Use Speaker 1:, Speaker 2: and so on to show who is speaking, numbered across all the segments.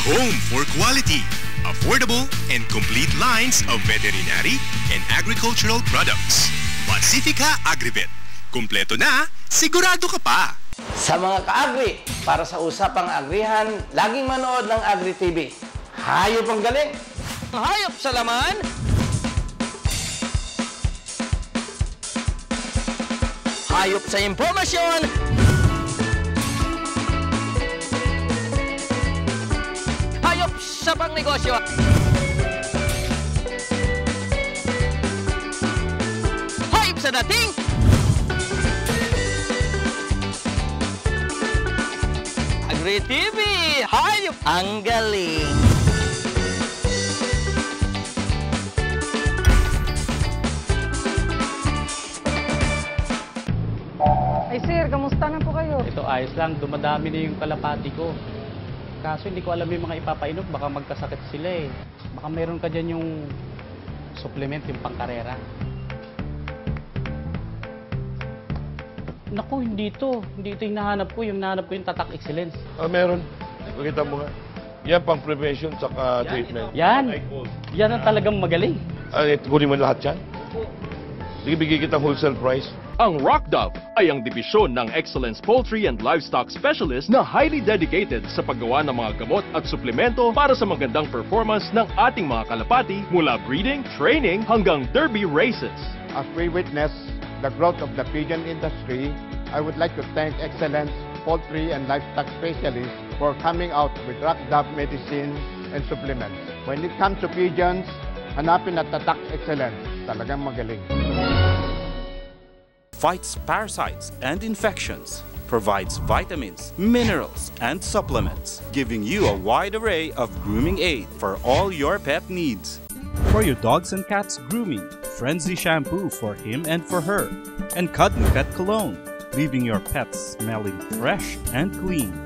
Speaker 1: home for quality, affordable, and complete lines of veterinary and agricultural products. Pacifica Agribet. Kumpleto na, sigurado ka pa!
Speaker 2: Sa mga ka-agri, para sa usapang agrihan, laging manood ng Agri TV. Hayop ang galing!
Speaker 3: Hayop sa laman! Hayop sa impormasyon! Hayop sa pangnegosyo! Hayop sa dating! Agri TV! Hayop ang galing!
Speaker 4: Ay sir, kamusta na po kayo?
Speaker 5: Ito ayos lang, dumadami na yung kalapati ko. Kaso hindi ko alam yung mga ipapainom, baka magkasakit sila eh. Baka meron ka dyan yung supplement, yung pangkarera. Naku, hindi ito. Hindi ito yung nahanap ko. Yung nahanap ko yung Tatak Excellence.
Speaker 6: Meron. Makita mo nga. Yan pang prevention saka treatment.
Speaker 5: Yan. Yan ang talagang magaling.
Speaker 6: Kunin mo lahat yan? Sige, bigay kitang wholesale price.
Speaker 7: Ang Rock Dove ay ang dibisyon ng Excellence Poultry and Livestock Specialist na highly dedicated sa paggawa ng mga gamot at suplemento para sa magandang performance ng ating mga kalapati mula breeding, training hanggang derby races.
Speaker 8: As we witness the growth of the pigeon industry, I would like to thank Excellence Poultry and Livestock Specialists for coming out with Rock Dove medicine and supplements. When it comes to pigeons, hanapin at Tatak Excellence. Talagang magaling.
Speaker 9: Fights parasites and infections, provides vitamins, minerals, and supplements, giving you a wide array of grooming aid for all your pet needs.
Speaker 10: For your dogs and cats grooming, Frenzy shampoo for him and for her, and Cudden Pet Cologne, leaving your pets smelling fresh and clean.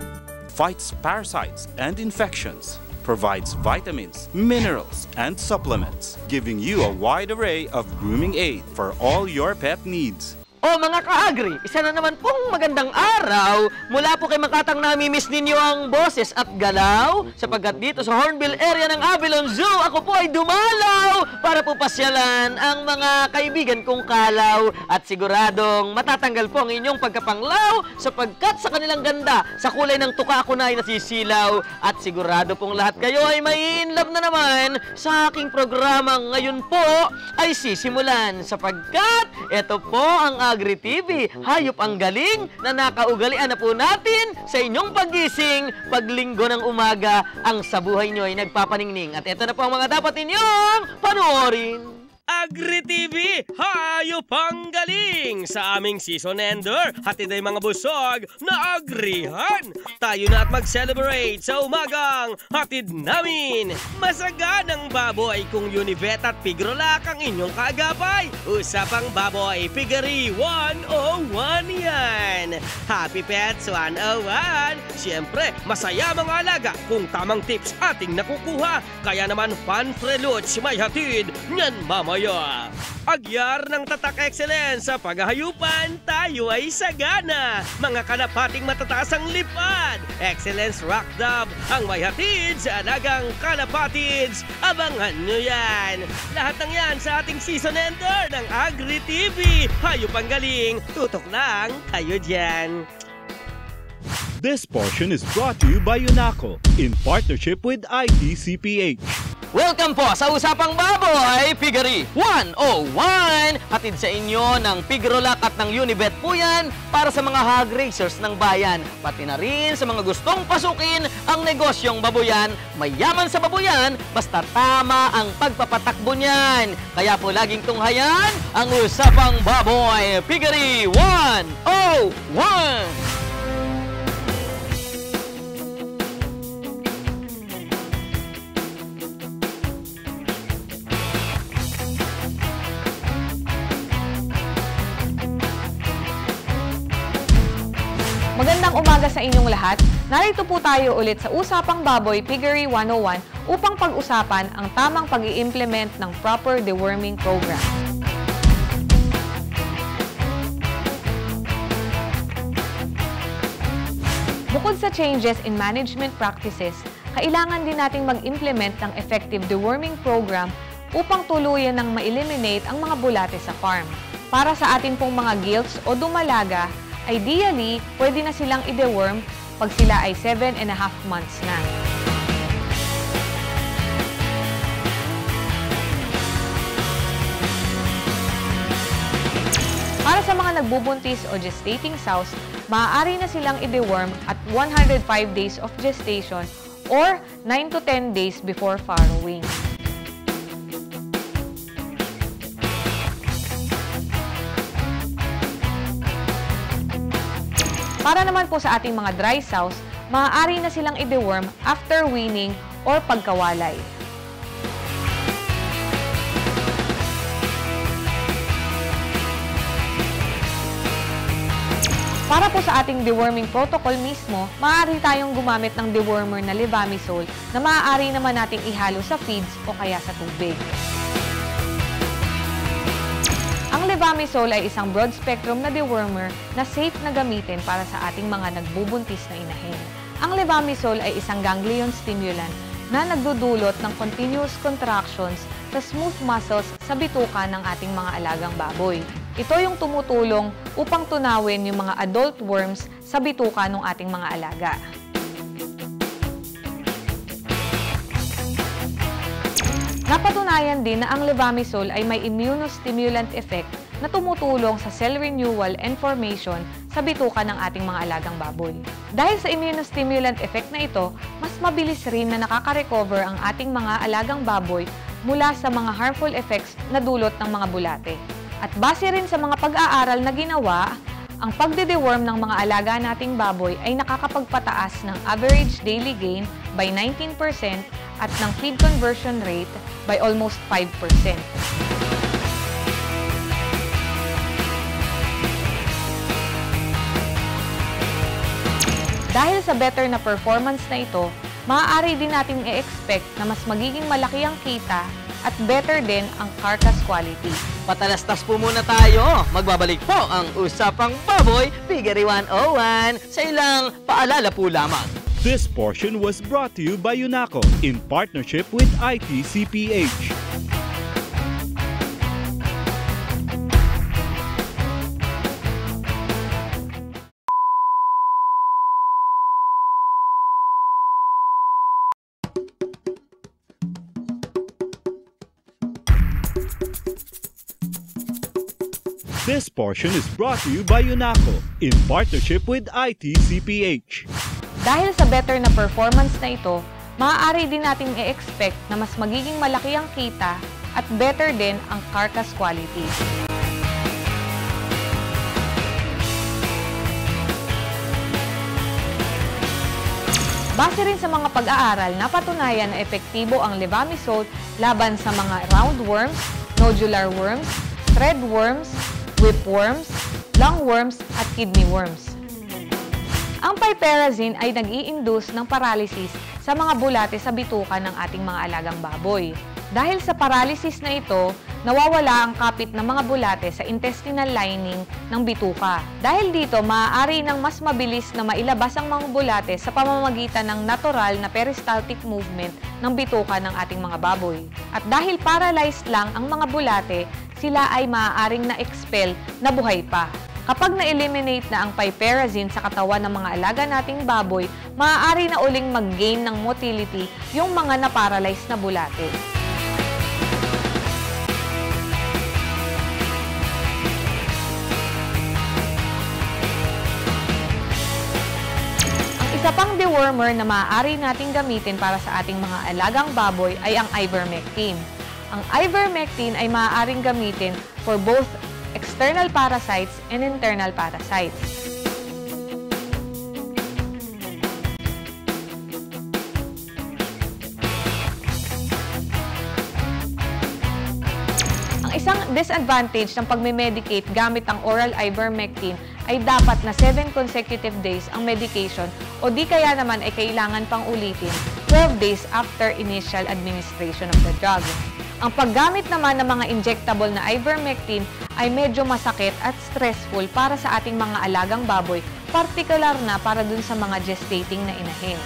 Speaker 9: Fights parasites and infections, provides vitamins, minerals, and supplements, giving you a wide array of grooming aid for all your pet needs.
Speaker 3: O mga ka-agri, isa na naman pong magandang araw. Mula po kay Makatang namimiss ninyo ang boses at galaw. Sapagkat dito sa Hornbill area ng Avilon Zoo, ako po ay dumalaw para po pasyalan ang mga kaibigan kong kalaw. At siguradong matatanggal po ang inyong pagkapanglaw sapagkat sa kanilang ganda, sa kulay ng tuka ako na ay nasisilaw. At sigurado pong lahat kayo ay may in love na naman sa aking programang ngayon po ay sisimulan. Sapagkat ito po ang Agri TV, hayop ang galing na nakaugalian na po natin sa inyong paggising pag linggo ng umaga. Ang sa buhay nyo ay nagpapaningning. At ito na po ang mga dapat ninyong panoorin. Agri TV, hayop ang galing! Sa aming season ender, hatid ay mga busog na agrihan. Tayo na at mag-celebrate sa umagang hatid namin. Masaganang baboy kung Univet at Pigrolac ang inyong kaagapay. Usapang baboy, Piggery 101 yan. Happy Pets 101. Siyempre, masaya mga alaga kung tamang tips ating nakukuha. Kaya naman Fan Freluch may hatid nyan mamaya. Agyar ng Tatak Excellence sa paghahayupan, tayo ay sagana. Mga kalapating matataas ang lipad. Excellence Rock Dove ang may hatid sa alagang kalapatids. Abangan nyo yan. Lahat ng yan sa ating season ender ng Agri TV. Hayop ang galing, tutok lang kayo dyan.
Speaker 10: This portion is brought to you by Unaco in partnership with ITCPH.
Speaker 3: Welcome po sa Usapang Baboy, Piggery 101! Hatid sa inyo ng Pigrolac at ng Univet po yan para sa mga hog racers ng bayan. Pati na rin sa mga gustong pasukin ang negosyong baboyan. Mayaman sa baboyan, basta tama ang pagpapatakbo niyan. Kaya po laging tunghayan ang Usapang Baboy, Piggery 101!
Speaker 4: Magandang umaga sa inyong lahat. Narito po tayo ulit sa Usapang Baboy Piggery 101 upang pag-usapan ang tamang pag-i-implement ng proper deworming program. Bukod sa changes in management practices, kailangan din nating mag-implement ng effective deworming program upang tuluyan ng ma-eliminate ang mga bulate sa farm. Para sa atin pong mga gilts o dumalaga, ideally, pwede na silang i-deworm pag sila ay 7.5 months na. Para sa mga nagbubuntis o gestating sows, maaari na silang i-deworm at 105 days of gestation or 9 to 10 days before farrowing. Para naman po sa ating mga dry sows, maaari na silang i-deworm after weaning or pagkawalay. Para po sa ating deworming protocol mismo, maaari tayong gumamit ng dewormer na levamisole na maaari naman nating ihalo sa feeds o kaya sa tubig. Ang levamisole ay isang broad-spectrum na dewormer na safe na gamitin para sa ating mga nagbubuntis na inahin. Ang levamisole ay isang ganglion stimulant na nagdudulot ng continuous contractions sa smooth muscles sa bituka ng ating mga alagang baboy. Ito yung tumutulong upang tunawin yung mga adult worms sa bituka ng ating mga alaga. Napatunayan din na ang levamisole ay may immunostimulant effect na tumutulong sa cell renewal and formation sa bituka ng ating mga alagang baboy. Dahil sa immunostimulant effect na ito, mas mabilis rin na nakaka-recover ang ating mga alagang baboy mula sa mga harmful effects na dulot ng mga bulate. At base rin sa mga pag-aaral na ginawa, ang pagde-deworm ng mga alaga nating baboy ay nakakapagpataas ng average daily gain by 19% at ng feed conversion rate by almost 5%. Dahil sa better na performance na ito, maaari din natin i-expect na mas magiging malaki ang kita at better din ang carcass quality.
Speaker 3: Patalastas po muna tayo. Magbabalik po ang Usapang Baboy, Piggery 101 sa ilang paalala po lamang.
Speaker 10: This portion was brought to you by UNACO in partnership with ITCPH. This portion is brought to you by UNACO in partnership with ITCPH.
Speaker 4: Dahil sa better na performance na ito, maaari din nating i-expect na mas magiging malaki ang kita at better din ang carcass quality. Base rin sa mga pag-aaral, napatunayan na epektibo ang levamisole laban sa mga roundworms, nodular worms, threadworms, whipworms, lungworms at kidney worms. Ang piperazine ay nag-i-induce ng paralysis sa mga bulate sa bituka ng ating mga alagang baboy. Dahil sa paralysis na ito, nawawala ang kapit ng mga bulate sa intestinal lining ng bituka. Dahil dito, maaari ng mas mabilis na mailabas ang mga bulate sa pamamagitan ng natural na peristaltic movement ng bituka ng ating mga baboy. At dahil paralyzed lang ang mga bulate, sila ay maaaring na-expel na buhay pa. Kapag na-eliminate na ang piperazine sa katawan ng mga alaga nating baboy, maaari na uling mag-gain ng motility yung mga na-paralyzed na bulate. Ang isa pang dewormer na maaari nating gamitin para sa ating mga alagang baboy ay ang ivermectin. Ang ivermectin ay maaaring gamitin for both external parasites and internal parasites. Ang isang disadvantage ng pagme-medicate gamit ang oral ivermectin ay dapat na 7 consecutive days ang medication o di kaya naman ay kailangan pang ulitin 12 days after initial administration of the drug. Ang paggamit naman ng mga injectable na ivermectin ay medyo masakit at stressful para sa ating mga alagang baboy, partikular na para dun sa mga gestating na inahin.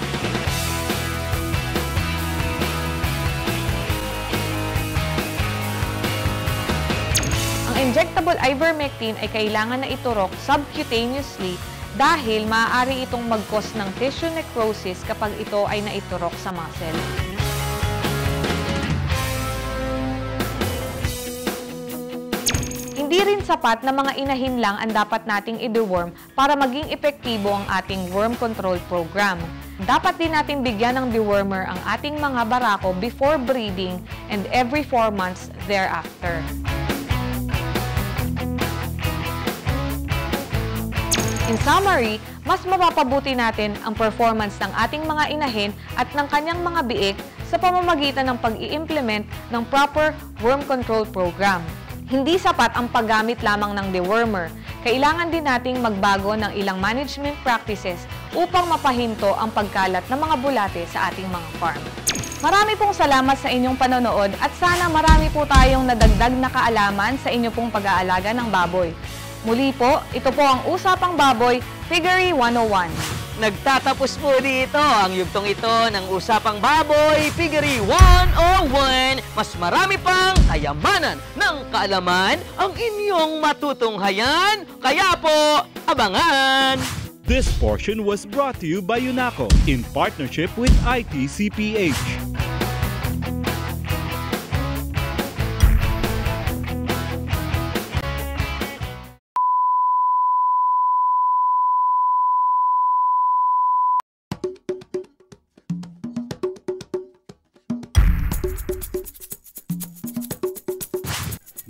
Speaker 4: injectable ivermectin ay kailangan na iturok subcutaneously dahil maaari itong mag-cause ng tissue necrosis kapag ito ay naiturok sa muscle. Hindi rin sapat na mga inahin lang ang dapat nating i-deworm para maging epektibo ang ating worm control program. Dapat din natin bigyan ng dewormer ang ating mga barako before breeding and every 4 months thereafter. In summary, mas mapapabuti natin ang performance ng ating mga inahin at ng kanyang mga biik sa pamamagitan ng pag-i-implement ng proper worm control program. Hindi sapat ang paggamit lamang ng dewormer. Kailangan din nating magbago ng ilang management practices upang mapahinto ang pagkalat ng mga bulate sa ating mga farm. Marami pong salamat sa inyong panonood at sana marami po tayong nadagdag na kaalaman sa inyo pong pag-aalaga ng baboy. Muli po, ito po ang Usapang Baboy, Piggery 101.
Speaker 3: Nagtatapos po dito ang yugtong ito ng Usapang Baboy, Piggery 101. Mas marami pang kayamanan ng kaalaman ang inyong matutunghayan. Kaya po, abangan!
Speaker 10: This portion was brought to you by UNACO in partnership with ITCPH.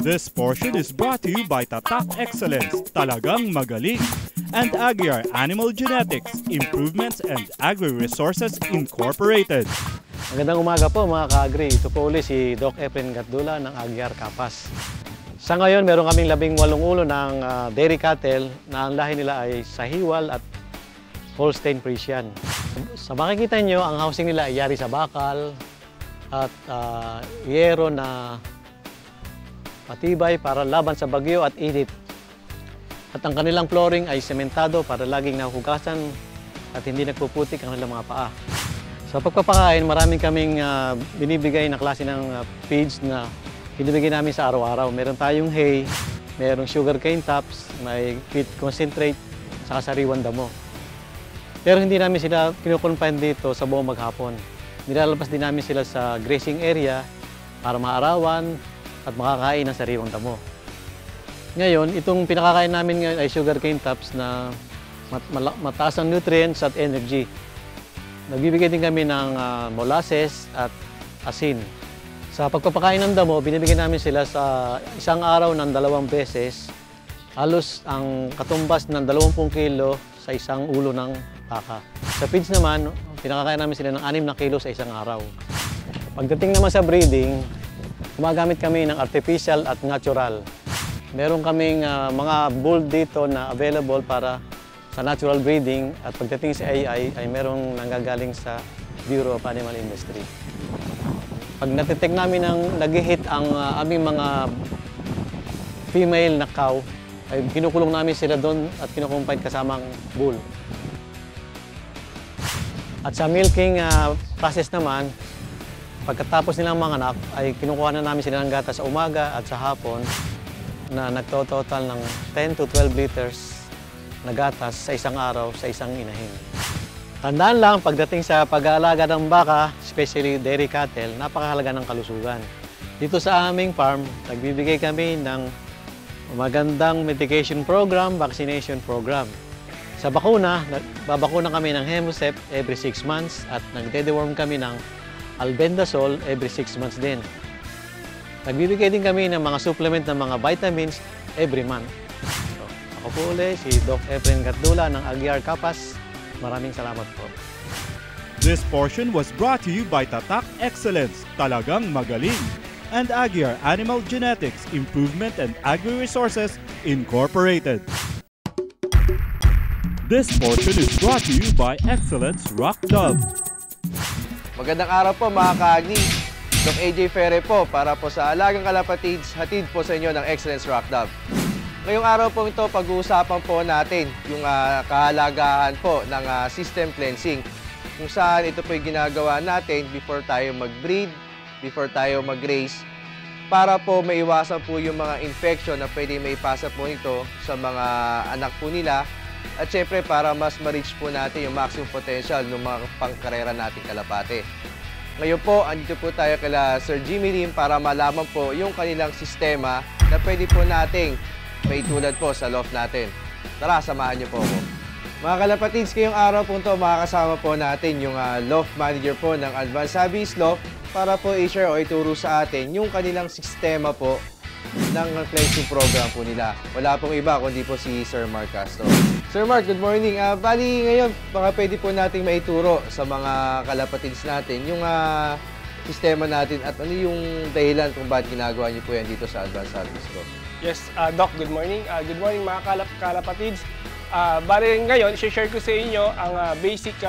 Speaker 10: This portion is brought to you by Tatak Excellence, Talagang Magaling, and Aguiar Animal Genetics, Improvements and Agri-Resources Incorporated.
Speaker 11: Magandang umaga po mga ka-agri. Ito po ulit si Doc Efren Gatdula ng Aguiar Kapas. Sa ngayon, meron kaming 18 ulo ng dairy cattle na ang lahi nila ay Sahiwal at Holstein Friesian. Sa makikita nyo, ang housing nila ay yari sa bakal at yero na matibay para laban sa bagyo at init. At ang kanilang flooring ay sementado para laging nahuhugasan at hindi nagpuputik ang kanilang mga paa. Sa pagpapakain, maraming kaming binibigay na klase ng feeds na binibigay namin sa araw-araw. Meron tayong hay, merong sugarcane tops, may feed concentrate, saka sariwan damo. Pero hindi namin sila kinukonfine dito sa buong maghapon. Nilalabas din namin sila sa grazing area para maarawan at makakain ng sariwang damo. Ngayon, itong pinakakain namin ngayon ay sugarcane tops na mataas ang nutrients at energy. Nagbibigay din kami ng molasses at asin. Sa pagpapakain ng damo, binibigyan namin sila sa isang araw ng 2 beses. Halos ang katumbas ng 20 kilo sa isang ulo ng baka. Sa feeds naman, pinakakain namin sila ng 6 na kilo sa isang araw. Pagdating naman sa breeding, gumagamit kami ng artificial at natural. Meron kaming mga bull dito na available para sa natural breeding at pagdating sa AI ay merong nanggagaling sa Bureau of Animal Industry. Pag natitect namin nag-hit ang aming mga female na cow, ay kinukulong namin sila doon at kinukumpine kasamang bull. At sa milking process naman, pagkatapos nilang manganak, ay kinukuha na namin sila ng gatas sa umaga at sa hapon na nagtototal ng 10 to 12 liters na gatas sa isang araw sa isang inahin. Tandaan lang, pagdating sa pag-aalaga ng baka, especially dairy cattle, napakahalaga ng kalusugan. Dito sa aming farm, nagbibigay kami ng magandang mitigation program, vaccination program. Sa bakuna, babakuna kami ng Hemocep every 6 months at nagde-deworm kami ng Albendazole every 6 months din. Nagbibigay din kami ng mga supplement ng mga vitamins every month. So, ako po ulit, si Doc Efren Gatdula ng Aguiar Kapas. Maraming salamat po.
Speaker 10: This portion was brought to you by Tatak Excellence, Talagang Magaling, and Aguiar Animal Genetics, Improvement and Agri-Resources Incorporated. This portion is brought to you by Excellence Rock Dove.
Speaker 12: Magandang araw po mga ka-agri. Doc AJ Ferre po para po sa Alagang Kalapatids, hatid po sa inyo ng Excellence Rock Dove. Ngayong araw po ito, pag-uusapan po natin yung kahalagahan po ng system cleansing. Kung saan ito po yung ginagawa natin before tayo mag-breed, before tayo mag-raise, para po maiwasan po yung mga infection na pwede maipasa po nito sa mga anak po nila. At syempre, para mas ma-reach po natin yung maximum potential ng mga pangkarera nating kalapate. Ngayon po, andito po tayo kila Sir Jimmy Lim para malaman po yung kanilang sistema na pwede po nating maitulad po sa loft natin. Tara, samahan niyo po ako. Mga kalapatids, ngayong araw po ito, makakasama po natin yung loft manager po ng Advanced Hobbies Loft para po i-share o ituro sa atin yung kanilang sistema po ng cleansing program po nila. Wala pong iba kundi po si Sir Mark Castro. Sir Mark, good morning. Bali ngayon, baka pwede po nating maituro sa mga kalapatids natin yung sistema natin at ano yung dahilan kung bakit ginagawa niyo po yan dito sa Advanced Hobbies Loft.
Speaker 13: Yes, Doc, good morning. Good morning mga kalapatids. Bali ngayon, i-share ko sa inyo ang basic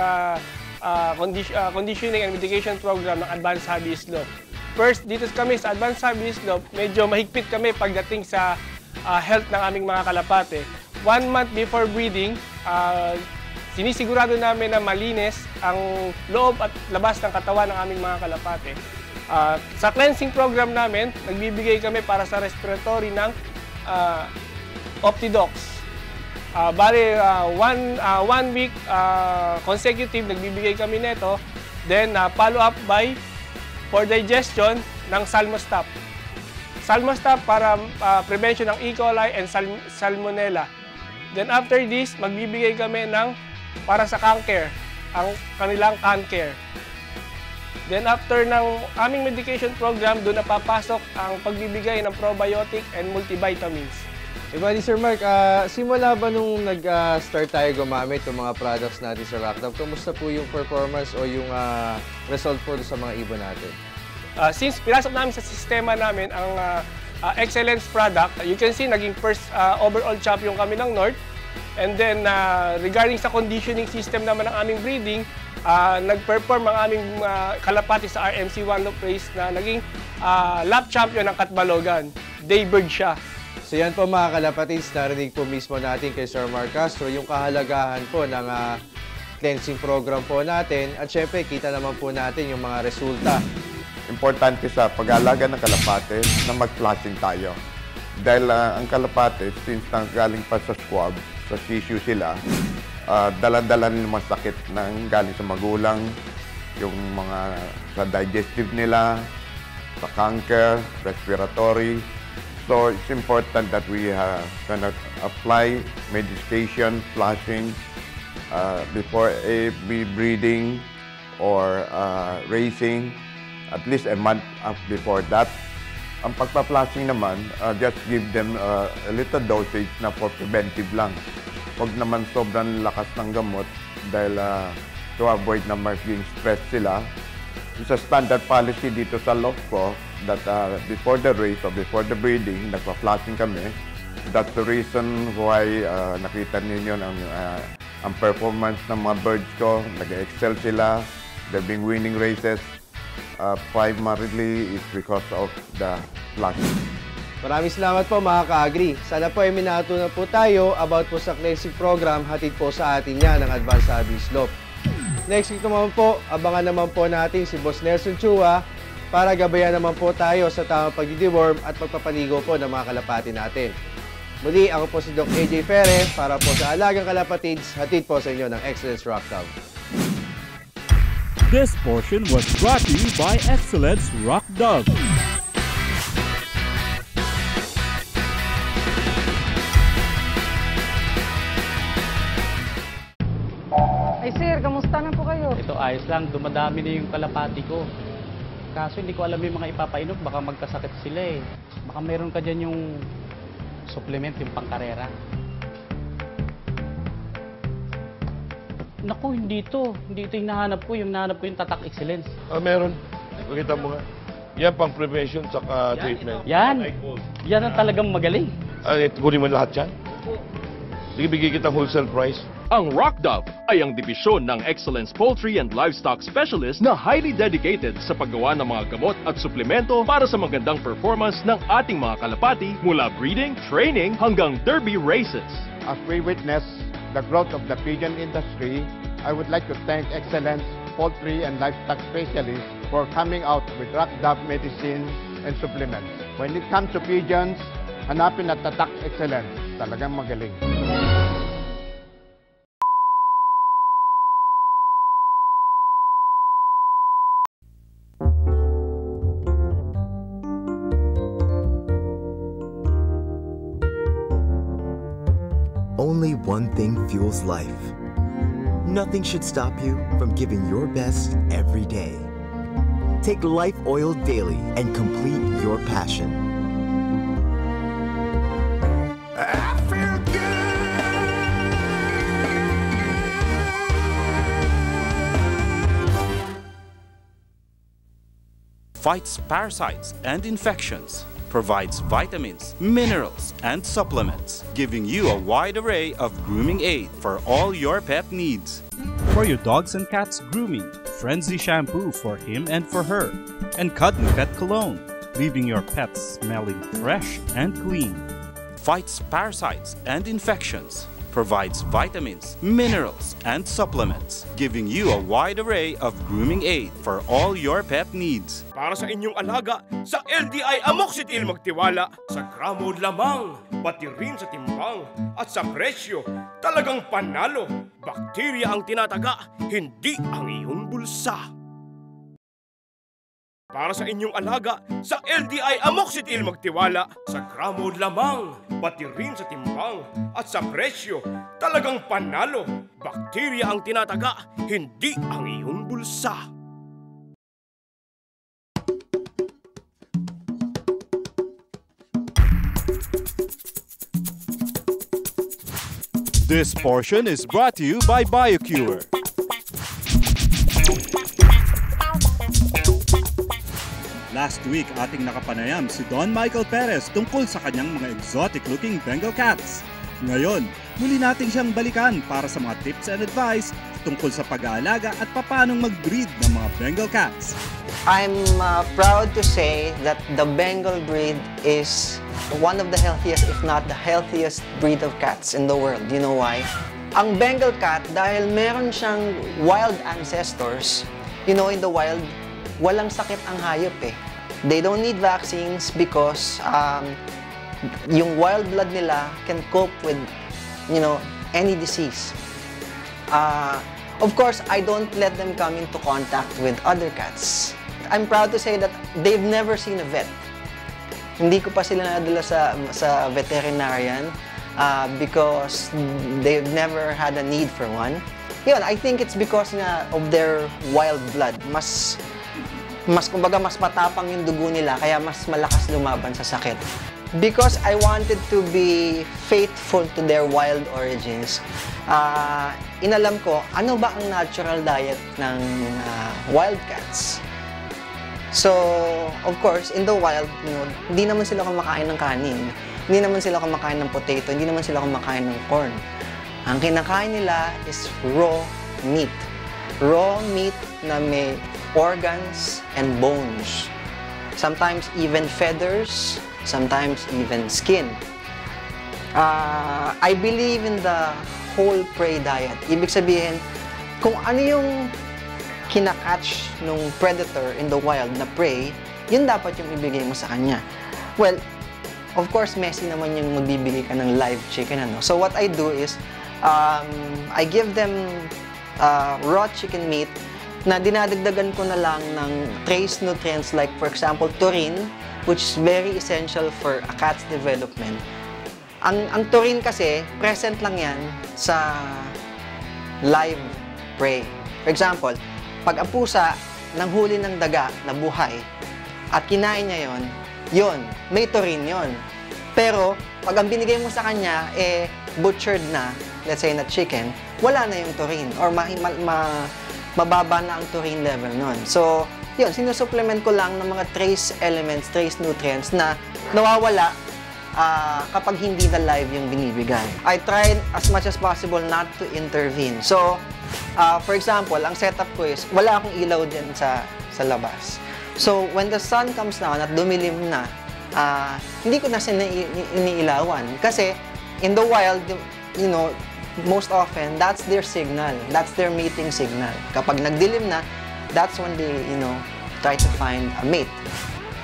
Speaker 13: conditioning and mitigation program ng Advanced Hobbies Loft. First, dito kami sa Advanced Hobbies Loft, medyo mahigpit kami pagdating sa health ng aming mga kalapate. 1 month before breeding, sinisigurado namin na malinis ang loob at labas ng katawan ng aming mga kalapate. Sa cleansing program namin, nagbibigay kami para sa respiratory ng Optidox. Bali, one week consecutive, nagbibigay kami nito. Then, follow up by for digestion ng Salmostap. Salmostap para prevention ng E. coli and Salmonella. Then after this, magbibigay kami ng para sa cancer, ang kanilang CanCare. Then after ng aming medication program, doon na papasok ang pagbibigay ng probiotic and multivitamins.
Speaker 12: Bali, Sir Mark, simula ba nung nag-start tayo gumamit ng mga products natin sa Rockdove, kumusta po yung performance o yung result po sa mga ibon natin?
Speaker 13: Since pinasok namin sa sistema namin ang excellence product, you can see naging first overall champion kami ng North. And then regarding sa conditioning system naman ng aming breeding, nag-perform ang aming kalapati sa RMC One Loft Race na naging lap champion ng Katbalogan. Daybird siya.
Speaker 12: So yan po mga kalapatids, narinig po mismo natin kay Sir Mark Castro yung kahalagahan po ng cleansing program po natin. At syempre, kita naman po natin yung mga resulta.
Speaker 6: Importante sa pag-aalaga ng kalapate na mag-flushing tayo. Dahil ang kalapate, since galing pa sa squab, sa tissue sila, dala-dala nila mga sakit na galing sa magulang, yung mga sa digestive nila, sa cancer, respiratory. So it's important that we kind of apply medication, flushing, before breeding or racing, at least a month before that. Ang pagpa-flushing naman, just give them a little dosage na for preventive lang. Huwag naman sobrang lakas ng gamot dahil to avoid na maging stress sila. It's a standard policy dito sa loft ko that before the race or before the breeding, nagpa-flushing kami. That's the reason why nakita ninyo ang performance ng mga birds ko. Nag-excel sila. They've been winning races. Primarily is because of the flushing.
Speaker 12: Maraming salamat po mga ka-agri. Sana po ay minatunan po tayo about po sa cleansing program hatid po sa atin yan ng Advanced Hobbies Loft. Next week naman po, abangan naman po natin si Boss Nelson Chua para gabayan naman po tayo sa tamang pagdideworm at pagpapaligo po ng mga kalapati natin. Muli, ako po si Doc AJ Ferre para po sa Alagang Kalapatids, hatid po sa inyo ng Excellence Rockdove.
Speaker 10: This portion was brought to you by Excellence Rockdove.
Speaker 14: Ay sir, kamusta na po kayo?
Speaker 5: Ito ayos lang, dumadami na yung kalapati ko. Kaso hindi ko alam yung mga ipapainom, baka magkasakit sila eh. Baka meron ka dyan yung supplement, yung pangkarera. Naku, hindi ito. Hindi ito yung nahanap ko. Yung nahanap ko yung Tatak Excellence.
Speaker 6: Meron. Pakita mo nga. Yan pang prevention saka treatment.
Speaker 5: Yan. Yan ang talagang magaling.
Speaker 6: Kunin mo lahat yan? Sige, bigay kitang wholesale price.
Speaker 7: Ang Rockdove ay ang dibisyon ng Excellence Poultry and Livestock Specialist na highly dedicated sa paggawa ng mga gamot at suplemento para sa magandang performance ng ating mga kalapati mula breeding, training hanggang derby races.
Speaker 8: As we witness the growth of the pigeon industry, I would like to thank Excellence Poultry and Livestock Specialists for coming out with Rockdove medicine and supplements. When it comes to pigeons, hanapin at Tatak Excellence. Talagang magaling.
Speaker 15: Only one thing fuels life. Nothing should stop you from giving your best every day. Take Life Oil daily and complete your passion.
Speaker 1: I feel
Speaker 9: Fights parasites and infections. Provides vitamins, minerals, and supplements, giving you a wide array of grooming aid for all your pet needs.
Speaker 10: For your dogs and cats grooming, Frenzy shampoo for him and for her, and Cuddly Pet Cologne, leaving your pets smelling fresh and clean.
Speaker 9: Fights parasites and infections. Provides vitamins, minerals, and supplements, giving you a wide array of grooming aid for all your pet needs.
Speaker 16: Para sa inyong alaga, sa LDI Amoxicil magtiwala. Sa gramo lamang, pati rin sa timbang, at sa presyo, talagang panalo. Bakterya ang tinataga, hindi ang iyong bulsa. Para sa inyong alaga, sa LDI Amoxicil magtiwala. Sa gramo lamang, pati rin sa timbang, at sa presyo, talagang panalo. Bakterya ang tinataga, hindi ang iyong bulsa.
Speaker 10: This portion is brought to you by BioCure. Last week, ating nakapanayam si Don Michael Perez tungkol sa kanyang mga exotic-looking Bengal cats. Ngayon, muli natin siyang balikan para sa mga tips and advice tungkol sa pag-aalaga at paanong mag-breed ng mga Bengal cats.
Speaker 17: I'm proud to say that the Bengal breed is one of the healthiest, if not the healthiest breed of cats in the world. You know why? Ang Bengal cat, dahil meron siyang wild ancestors, you know, in the wild, walang sakit ang hayop eh. They don't need vaccines because yung wild blood nila can cope with, you know, any disease. Of course, I don't let them come into contact with other cats. I'm proud to say that they've never seen a vet. Hindi ko pa sila nadala sa veterinarian because they've never had a need for one. Yun, I think it's because nga of their wild blood. Kumbaga, mas matapang yung dugo nila, kaya mas malakas lumaban sa sakit. Because I wanted to be faithful to their wild origins, inalam ko, ano ba ang natural diet ng wild cats? So, of course, in the wild, you know, hindi naman sila kumakain ng kanin, hindi naman sila kumakain ng potato, hindi naman sila kumakain ng corn. Ang kinakain nila is raw meat. Raw meat na may organs and bones. Sometimes even feathers, sometimes even skin. I believe in the whole prey diet. Ibig sabihin, kung ano yung kinakatch ng predator in the wild na prey, yun dapat yung ibigay mo sa kanya. Well, of course, messy naman yung magbibigay ka ng live chicken, ano? So what I do is, I give them raw chicken meat na dinadagdagan ko na lang ng trace nutrients like, for example, taurine, which is very essential for a cat's development. Ang taurine kasi, present lang yan sa live prey. For example, pag ang pusa nanghuli ng daga na buhay at kinain niya yon, may taurine yon. Pero, pag ang binigay mo sa kanya, butchered na, let's say na chicken, wala na yung taurine or mababa na ang taurine level nun. So, yun, sinusupplement ko lang ng mga trace elements, trace nutrients na nawawala kapag hindi na live yung binibigay. I tried as much as possible not to intervene. So, for example, ang setup ko is, wala akong ilaw din sa labas. So, when the sun comes down at dumilim na, hindi ko na iniilawan. Kasi, in the wild, you know, most often, that's their signal. That's their mating signal. Kapag nagdilim na, that's when they, you know, try to find a mate.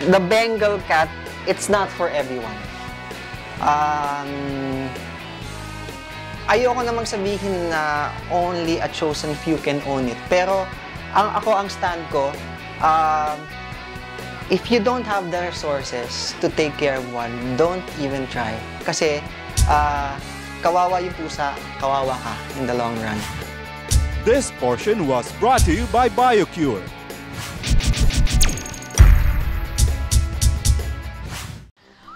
Speaker 17: The Bengal cat it's not for everyone. Ayoko namang sabihin na only a chosen few can own it. Pero ang stand ko, if you don't have the resources to take care of one, don't even try. Kasi kawawa yung pusa, kawawa ka in the long run.
Speaker 10: This portion was brought to you by BioCure.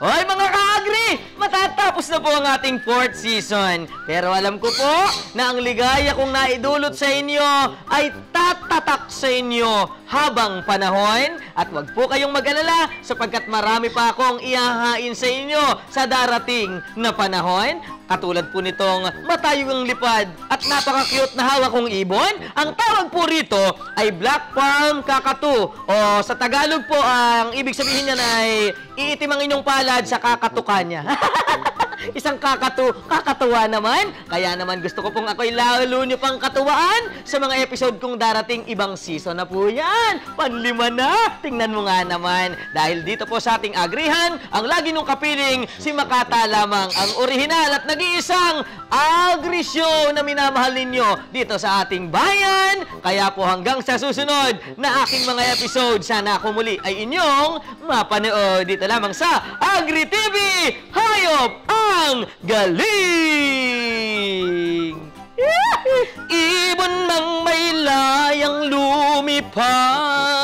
Speaker 3: Hoy mga ka-agri! Matatapos na po ang ating 4th season. Pero alam ko po na ang ligaya kong naidulot sa inyo ay tatatak sa inyo habang panahon. At wag po kayong mag-alala sapagkat marami pa akong ihahain sa inyo sa darating na panahon. Katulad po nitong matayong lipad at napaka-cute na hawak kong ibon. Ang tawag po rito ay Black Palm Kakatu. O sa Tagalog po, ang ibig sabihin niyan ay iitim ang inyong palad sa kakatuka niya. Isang kakatuwa naman. Kaya naman gusto ko pong ako'y lalo nyo pang katuwaan sa mga episode kong darating. Ibang season na po yan. Panlima na. Tingnan mo nga naman. Dahil dito po sa ating agrihan, ang lagi nung kapiling, si Makata lamang, ang orihinal at nag-iisang agri-show na minamahal ninyo dito sa ating bayan. Kaya po hanggang sa susunod na aking mga episode, sana ako muli ay inyong mapanood dito lamang sa Agri TV. Hayop ang galing! Ibon mang may layang lumipad.